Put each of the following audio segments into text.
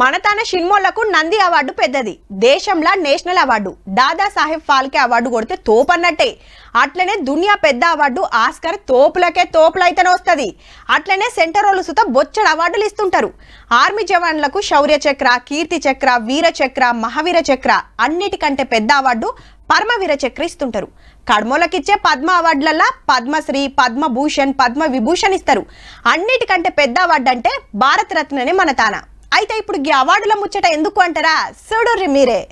మన తన సినిమాలకు నంది అవార్డు పెద్దది, దేశంలో national award, Dada Saheb Phalke award కొడితే తోపన్నట్టే. అట్లనే దునియా పెద్ద అవార్డు ఆస్కర్ తోపులకే తోపులైతేనే వస్తుంది. అట్లనే సెంటరోళ్ళు సుత బొచ్చడు అవార్డులు ఇస్తుంటారు. ఆర్మీ జవాన్లకు శౌర్య చక్ర, కీర్తి చక్ర, వీర చక్ర, మహావీర చక్ర, అన్నిటికంటే పెద్ద అవార్డు పరమవీర చక్ర ఇస్తుంటారు. కడ్మోలకిచ్చే పద్మ అవార్డులల్లా పద్మశ్రీ, పద్మభూషణ్, పద్మ విభూషణ్ ఇస్తారు. అన్నిటికంటే పెద్ద అవార్డు అంటే భారతరత్ననే మన తాన. అయితే ఇప్పుడు ఈ అవార్డుల ముచ్చట ఎందుకు అంటారా, చూడుర్రి మీరే.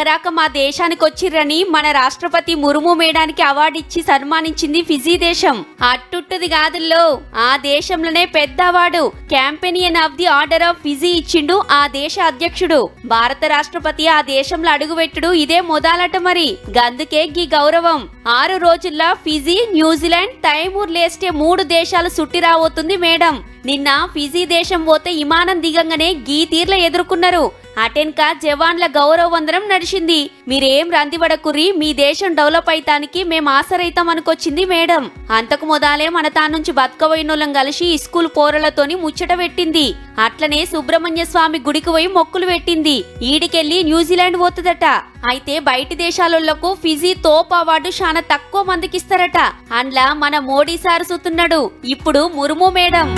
రాక మా దేశానికి వచ్చిర్రని మన రాష్ట్రపతి ముర్ము మేడానికి అవార్డు ఇచ్చి సన్మానించింది ఫిజీ దేశం. అట్టుట్టుది కాదుల్లో, ఆ దేశంలోనే పెద్ద award companion of the order of Fiji ఇచ్చిండు ఆ దేశ అధ్యక్షుడు. భారత రాష్ట్రపతి ఆ దేశంలో అడుగుపెట్టుడు ఇదే మొదలట. మరి గందుకే గీ గౌరవం. 6 రోజుల్లో ఫిజీ, న్యూజిలాండ్, తైమూర్ లేస్టే 3 దేశాలు సుట్టి రాబోతుంది మేడం. నిన్న ఫిజీ దేశం పోతే విమానం దిగంగానే గీ తీర్ల ఎదుర్కొన్నారు. అటెన్క జవాన్ల గౌరవ వందనం నడిచింది. మీరేం రందివడకుర్రి, మీ దేశం డెవలప్ అయితానికి మేము ఆసరైతాం అనుకొచ్చింది మేడం. అంతకు మొదలే మన తా నుంచి బతకబోయినోళ్ళం కలిసి స్కూల్ పోరలతోని ముచ్చట పెట్టింది. అట్లనే సుబ్రహ్మణ్య స్వామి గుడికి పోయి మొక్కులు పెట్టింది. ఈడికెళ్లి న్యూజిలాండ్ పోతుందట. అయితే బయటి దేశాలకు ఫిజీ తోప్ అవార్డు చాలా తక్కువ మందికి ఇస్తారట. అండ్లా మన మోడీ సార్ సుతున్నాడు. ఇప్పుడు ముర్ము మేడం.